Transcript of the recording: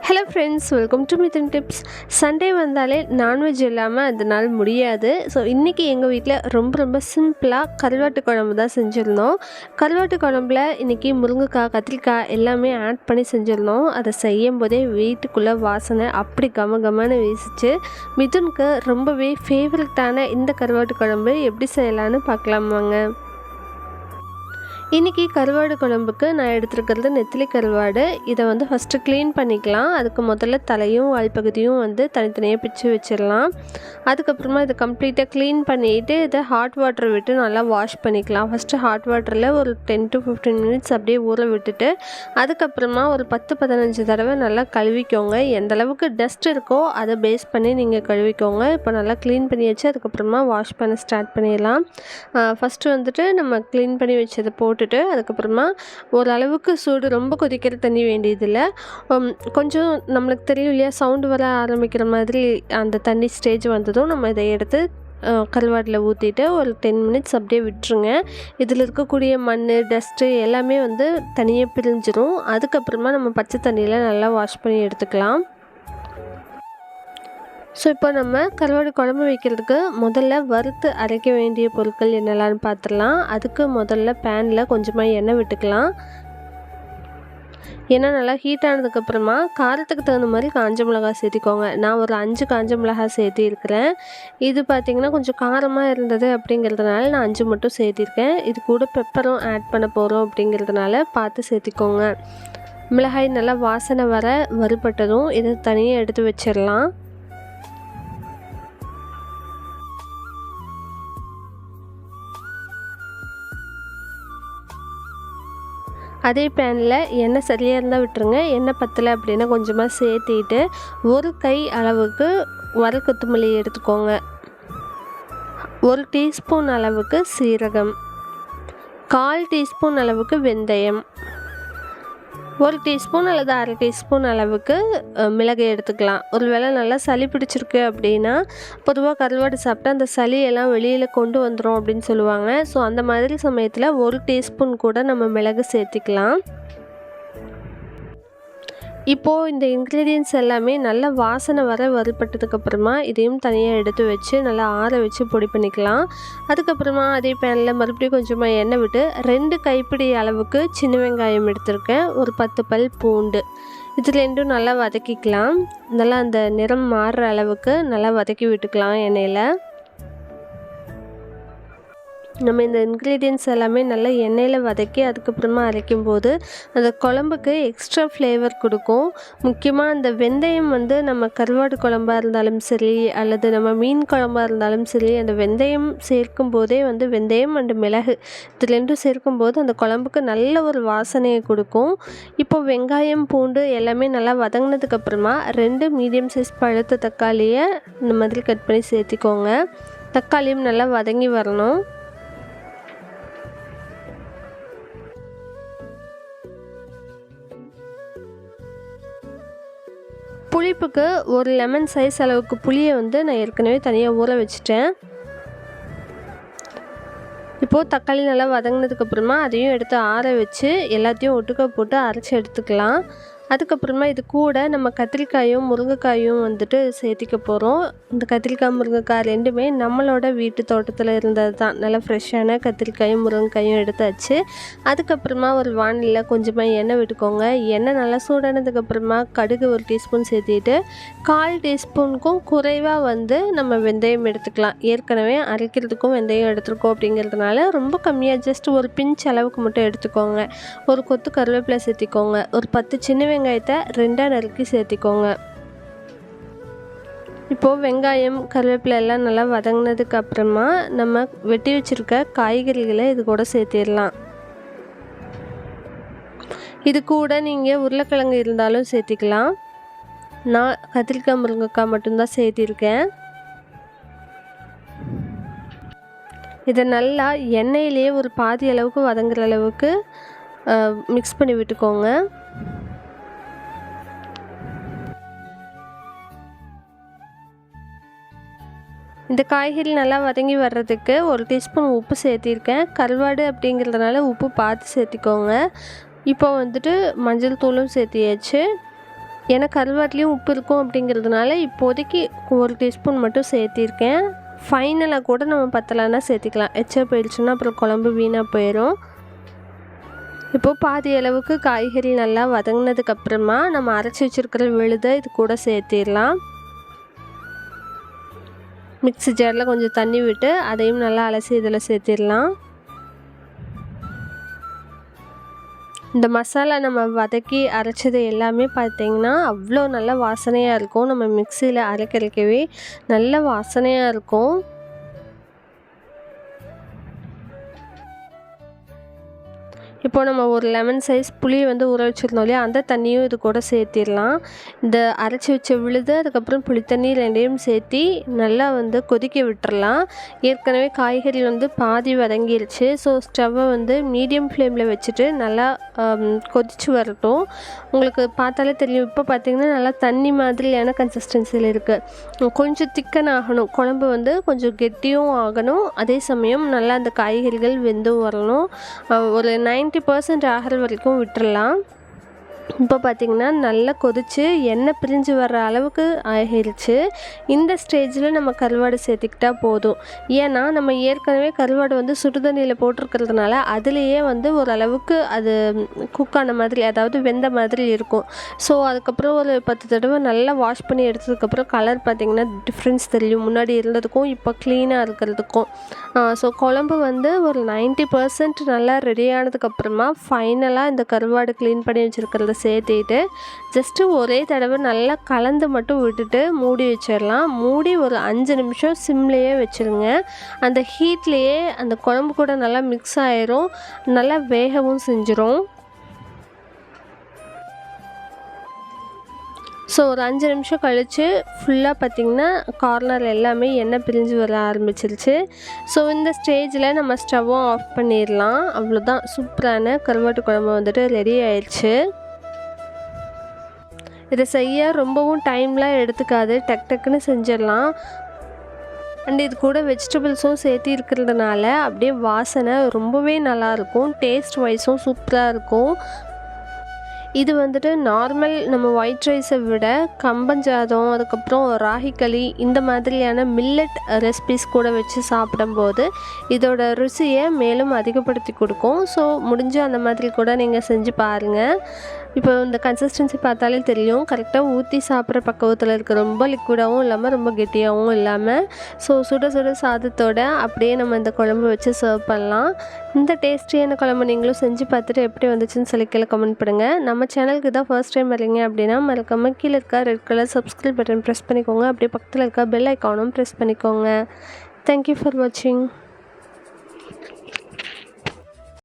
Hello friends, welcome to Mithan tips. Sunday வந்தாலே non veg இல்லாமல் அதனால் முடியாது. ஸோ இன்றைக்கி எங்கள் வீட்டில் ரொம்ப சிம்பிளாக கருவாட்டு குழம்பு தான் செஞ்சுருந்தோம். கருவாட்டு குழம்புல இன்றைக்கி முருங்கைக்காய், கத்திரிக்காய் எல்லாமே ஆட் பண்ணி செஞ்சுருந்தோம். அதை செய்யும் போதே வீட்டுக்குள்ளே வாசனை அப்படி கமகமன்னு வீசிச்சு. மிதுனுக்கு ரொம்பவே ஃபேவரட்டான இந்த கருவாட்டு குழம்பு எப்படி செய்யலான்னு பார்க்கலாமாங்க. இன்றைக்கி கருவாடு குழம்புக்கு நான் எடுத்துருக்கிறது நெத்திலி கருவாடு. இதை ஃபஸ்ட்டு க்ளீன் பண்ணிக்கலாம். அதுக்கு முதல்ல தலையும் வால்பகுதியும் தனித்தனியாக பிச்சு வச்சிடலாம். அதுக்கப்புறமா இதை கம்ப்ளீட்டாக க்ளீன் பண்ணிவிட்டு இதை ஹாட் வாட்டர் விட்டு நல்லா வாஷ் பண்ணிக்கலாம். ஃபஸ்ட்டு ஹாட் வாட்டரில் ஒரு 10 to 15 மினிட்ஸ் அப்படியே ஊற விட்டுட்டு அதுக்கப்புறமா ஒரு 10-15 தடவை நல்லா கழுவிக்கோங்க. எந்த அளவுக்கு டஸ்ட் இருக்கோ அதை பேஸ் பண்ணி நீங்கள் கழுவிக்கோங்க. இப்போ நல்லா க்ளீன் பண்ணி வச்சு அதுக்கப்புறமா வாஷ் பண்ண ஸ்டார்ட் பண்ணிடலாம். ஃபஸ்ட்டு நம்ம க்ளீன் பண்ணி வச்சதை போட்டு அதுக்கப்புறமா ஓரளவுக்கு சூடு, ரொம்ப கொதிக்கிற தண்ணி வேண்டியதில்லை. கொஞ்சம் நம்மளுக்கு தெரியும் இல்லையா, சவுண்டு வர ஆரம்பிக்கிற மாதிரி அந்த தண்ணி ஸ்டேஜ் வந்ததும் நம்ம இதை எடுத்து கருவாட்டில் ஊற்றிட்டு ஒரு 10 மினிட்ஸ் அப்படியே விட்டுருங்க. இதில் இருக்கக்கூடிய மண், டஸ்ட்டு எல்லாமே தனியாக பிரிஞ்சிடும். அதுக்கப்புறமா நம்ம பச்சை தண்ணியில் நல்லா வாஷ் பண்ணி எடுத்துக்கலாம். ஸோ இப்போ நம்ம கருவாடு குழம்பு வைக்கிறதுக்கு முதல்ல வறுத்து அரைக்க வேண்டிய பொருட்கள் என்னெல்லாம்னு பார்த்துடலாம். அதுக்கு முதல்ல பேனில் கொஞ்சமாக எண்ணெய் விட்டுக்கலாம். எண்ணெய் நல்லா ஹீட் ஆனதுக்கப்புறமா காரத்துக்கு தகுந்த மாதிரி காஞ்ச மிளகாய் சேர்த்திக்கோங்க. நான் ஒரு 5 காஞ்ச மிளகாய் சேர்த்திருக்கிறேன். இது பார்த்திங்கன்னா கொஞ்சம் காரமாக இருந்தது அப்படிங்கிறதுனால நான் 5 மட்டும் சேர்த்திருக்கேன். இது கூட பெப்பரும் ஆட் பண்ண போகிறோம் அப்படிங்கிறதுனால பார்த்து சேர்த்திக்கோங்க. மிளகாய் நல்லா வாசனை வர வறுபட்டதும் இதை தனியாக எடுத்து வச்சிடலாம். அதே பேனில் எண்ணெய் சரியாக இருந்தால் விட்டுருங்க. எண்ணெய் பத்தலை அப்படின்னா கொஞ்சமாக சேர்த்திட்டு ஒரு கை அளவுக்கு வர கொத்தமல்லி எடுத்துக்கோங்க. 1 டீஸ்பூன் அளவுக்கு சீரகம், 1/4 டீஸ்பூன் அளவுக்கு வெந்தயம், 1 டீஸ்பூன் அல்லது 1/2 டீஸ்பூன் அளவுக்கு மிளகு எடுத்துக்கலாம். ஒரு வேளை நல்லா சளி பிடிச்சிருக்கு அப்படின்னா, பொதுவாக கருவாடு சாப்பிட்டா அந்த சளியெல்லாம் வெளியில் கொண்டு வந்துடும் அப்படின்னு சொல்லுவாங்க. ஸோ அந்த மாதிரி சமயத்தில் 1 டீஸ்பூன் கூட நம்ம மிளகு சேர்த்திக்கலாம். இப்போது இந்த இன்க்ரீடியன்ட்ஸ் எல்லாமே நல்லா வாசனை வர வறுபட்டதுக்கப்புறமா இதையும் தனியாக எடுத்து வச்சு நல்லா ஆற வச்சு பொடி பண்ணிக்கலாம். அதுக்கப்புறமா அதே பேனில் மறுபடியும் கொஞ்சமாக எண்ணெய் விட்டு 2 கைப்பிடி அளவுக்கு சின்ன வெங்காயம் எடுத்திருக்கேன். ஒரு 10 பல் பூண்டு, இது ரெண்டும் நல்லா வதக்கிக்கலாம். நல்லா அந்த நிறம் மாறுற அளவுக்கு நல்லா வதக்கி விட்டுக்கலாம் எண்ணெயில். நம்ம இந்த இன்க்ரீடியன்ட்ஸ் எல்லாமே நல்லா எண்ணெயில் வதக்கி அதுக்கப்புறமா அரைக்கும்போது அந்த குழம்புக்கு எக்ஸ்ட்ரா ஃப்ளேவர் கொடுக்கும். முக்கியமாக அந்த வெந்தயம் நம்ம கருவாடு குழம்பாக இருந்தாலும் சரி அல்லது நம்ம மீன் குழம்பாக இருந்தாலும் சரி, அந்த வெந்தயம் சேர்க்கும் போதே வெந்தயம் அண்டு மிளகு இது ரெண்டும் சேர்க்கும்போது அந்த குழம்புக்கு நல்ல ஒரு வாசனையை கொடுக்கும். இப்போது வெங்காயம், பூண்டு எல்லாமே நல்லா வதங்கினதுக்கப்புறமா 2 மீடியம் சைஸ் பழுத்த தக்காளியை இந்த மாதிரி கட் பண்ணி சேர்த்திக்கோங்க. தக்காளியும் நல்லா வதங்கி வரணும். புளிப்புக்கு ஒரு லெமன் சைஸ் அளவுக்கு புளியை நான் ஏற்கனவே தனியாக ஊற வச்சுட்டேன். இப்போது தக்காளி நல்லா வதங்கினதுக்கப்புறமா அதையும் எடுத்து ஆற வச்சு எல்லாத்தையும் ஒட்டுக்க போட்டு அரைச்சி எடுத்துக்கலாம். அதுக்கப்புறமா இது கூட நம்ம கத்திரிக்காயும் முருங்கைக்காயும் சேர்த்திக்க போகிறோம். இந்த கத்திரிக்காய், முருங்கைக்காய் ரெண்டுமே நம்மளோட வீட்டு தோட்டத்தில் இருந்தது தான். நல்லா ஃப்ரெஷ்ஷான கத்திரிக்காயும் முருங்கைக்காயும் எடுத்தாச்சு. அதுக்கப்புறமா ஒரு வானிலையில் கொஞ்சமாக எண்ணெய் விட்டுக்கோங்க. எண்ணெய் நல்லா சூடானதுக்கப்புறமா கடுகு 1 டீஸ்பூன் சேர்த்திட்டு 1/4 டீஸ்பூனுக்கும் குறைவாக நம்ம வெந்தயம் எடுத்துக்கலாம். ஏற்கனவே அரைக்கிறதுக்கும் வெந்தயம் எடுத்துருக்கோம் அப்படிங்கிறதுனால ரொம்ப கம்மியாக ஜஸ்ட் ஒரு பிஞ்ச் அளவுக்கு மட்டும் எடுத்துக்கோங்க. ஒரு கொத்து கருவேப்பிலை சேர்த்திக்கோங்க. ஒரு 10 சின்ன வெங்காயத்தை 2ஆக நறுக்கி சேர்த்திக்கோங்க. இப்போது வெங்காயம், கருவேப்பிலை எல்லாம் நல்லா வதங்கினதுக்கு அப்புறமா நம்ம வெட்டி வச்சுருக்க காய்கறிகளை இது கூட சேர்த்திடலாம். இது கூட நீங்கள் உருளைக்கிழங்கு இருந்தாலும் சேர்த்திக்கலாம். நான் கத்திரிக்காய், முருங்கைக்காய் மட்டும்தான் சேர்த்திருக்கேன். இதை நல்லா எண்ணெயிலேயே ஒரு பாதி அளவுக்கு வதங்குற அளவுக்கு மிக்ஸ் பண்ணி விட்டுக்கோங்க. இந்த காய்கறி நல்லா வதங்கி வர்றதுக்கு 1 டீஸ்பூன் உப்பு சேர்த்திருக்கேன். கருவாடு அப்படிங்கிறதுனால உப்பு பார்த்து சேர்த்திக்கோங்க. இப்போ மஞ்சள் தூளும் சேர்த்தியாச்சு. ஏன்னா கருவாட்லேயும் உப்பு இருக்கும் அப்படிங்கிறதுனால இப்போதைக்கு 1 டீஸ்பூன் மட்டும் சேர்த்திருக்கேன். ஃபைனலாக கூட நம்ம பத்தலைன்னா சேர்த்திக்கலாம். எச்சா போயிடுச்சுன்னா அப்புறம் குழம்பு வீணாக போயிடும். இப்போது பாதி அளவுக்கு காய்கறி நல்லா வதங்கினதுக்கப்புறமா நம்ம அரைச்சி வச்சுருக்கிற விழுதை இது கூட சேர்த்திடலாம். மிக்ஸி ஜாரில் கொஞ்சம் தண்ணி விட்டு அதையும் நல்லா அலசி இதில் சேர்த்திடலாம். இந்த மசாலா நம்ம வதக்கி அரைச்சது எல்லாமே பார்த்திங்கன்னா அவ்வளோ நல்ல வாசனையாக இருக்கும். நம்ம மிக்சியில் அரைக்கிறக்கவே நல்ல வாசனையாக இருக்கும். இப்போ நம்ம ஒரு லெமன் சைஸ் புளியை வந்து ஊற வச்சுருந்தோம் இல்லையா, அந்த தண்ணியும் இது கூட சேர்த்திடலாம். இந்த அரைச்சி வச்ச விழுது அதுக்கப்புறம் புளித்தண்ணி ரெண்டையும் சேர்த்தி நல்லா வந்து கொதிக்க விட்டுறலாம். ஏற்கனவே காய்கறி வந்து பாதி வதங்கிருச்சு. ஸோ ஸ்டவ்வை வந்து மீடியம் ஃப்ளேமில் வச்சுட்டு நல்லா கொதித்து வரட்டும். உங்களுக்கு பார்த்தாலே தெரியும். இப்போ பார்த்திங்கன்னா நல்லா தண்ணி மாதிரியான கன்சிஸ்டன்சியில் இருக்குது. கொஞ்சம் திக்கன் ஆகணும். குழம்பு வந்து கொஞ்சம் கெட்டியும் ஆகணும். அதே சமயம் நல்லா அந்த காய்கறிகள் வெந்தும் வரணும். ஒரு 90% ஆகிற வரைக்கும் விட்டுறலாம். இப்போ பார்த்திங்கன்னா நல்லா கொதித்து எண்ணெய் பிரிஞ்சு வர்ற அளவுக்கு ஆகிருச்சு. இந்த ஸ்டேஜில் நம்ம கருவாடு சேர்த்திக்கிட்டா போதும். ஏன்னா நம்ம ஏற்கனவே கருவாடு வந்து சுடுதண்ணியில் போட்டிருக்கிறதுனால அதுலேயே வந்து ஓரளவுக்கு அது குக்கான மாதிரி, அதாவது வெந்த மாதிரி இருக்கும். ஸோ அதுக்கப்புறம் ஒரு 10 தடவை நல்லா வாஷ் பண்ணி எடுத்ததுக்கப்புறம் கலர் பார்த்திங்கன்னா டிஃப்ரென்ஸ் தெரியும், முன்னாடி இருந்ததுக்கும் இப்போ க்ளீனாக இருக்கிறதுக்கும். ஸோ குழம்பு வந்து ஒரு 90% நல்லா ரெடி ஆனதுக்கப்புறமா ஃபைனலாக இந்த கருவாடு க்ளீன் பண்ணி வச்சுருக்கிறத சேர்த்திட்டு ஜஸ்ட்டு ஒரே தடவை நல்லா கலந்து மட்டும் விட்டுட்டு மூடி வச்சிடலாம். மூடி ஒரு 5 நிமிஷம் சிம்லேயே வச்சுருங்க. அந்த ஹீட்லேயே அந்த குழம்பு கூட நல்லா மிக்ஸ் ஆயிரும், நல்லா வேகவும் செஞ்சிரும். ஸோ ஒரு 5 நிமிஷம் கழித்து ஃபுல்லாக பார்த்திங்கன்னா கார்னர் எல்லாமே எண்ணெய் பிரிஞ்சு வர ஆரம்பிச்சிருச்சு. ஸோ இந்த ஸ்டேஜில் நம்ம ஸ்டவ்வும் ஆஃப் பண்ணிடலாம். அவ்வளோதான், சூப்பரான கருவாட்டு குழம்பு வந்துட்டு ரெடி ஆயிடுச்சு. இதை செய்ய ரொம்பவும் டைம்லாம் எடுத்துக்காது, டக்குன்னு செஞ்சிடலாம். அண்ட் இது கூட வெஜிடபிள்ஸும் சேர்த்து இருக்கிறதுனால அப்படியே வாசனை ரொம்பவே நல்லாயிருக்கும். டேஸ்ட் வைஸும் சூப்பராக இருக்கும். இது வந்துட்டு நார்மல் நம்ம ஒயிட் ரைஸை விட கம்பஞ்சாதம், அதுக்கப்புறம் ராகி களி, இந்த மாதிரியான மில்லட் ரெசிபிஸ் கூட வச்சு சாப்பிடும்போது இதோட ருசியை மேலும் அதிகப்படுத்தி கொடுக்கும். ஸோ முடிஞ்ச அந்த மாதிரி கூட நீங்கள் செஞ்சு பாருங்கள். இப்போ இந்த கன்சிஸ்டன்சி பார்த்தாலே தெரியும், கரெக்டாக ஊற்றி சாப்பிட்ற பக்குவத்தில் இருக்குது. ரொம்ப லிக்விடாகவும் இல்லாமல் ரொம்ப கெட்டியாகவும் இல்லாமல். ஸோ சுட சுட சாதத்தோட அப்படியே நம்ம இந்த குழம்பு வச்சு சர்வ் பண்ணலாம். இந்த டேஸ்டியான குழம்பு நீங்களும் செஞ்சு பார்த்துட்டு எப்படி வந்துச்சுன்னு சொல்லி கீழே கமெண்ட் பண்ணுங்கள். நம்ம சேனலுக்கு தான் ஃபர்ஸ்ட் டைம் வரீங்க அப்படின்னா மறக்காமல் கீழே இருக்க red colour subscribe button press பண்ணிக்கோங்க. அப்படியே பக்கத்தில் இருக்க பெல் ஐக்கானும் ப்ரெஸ் பண்ணிக்கோங்க. தேங்க்யூ ஃபார் வாட்சிங்.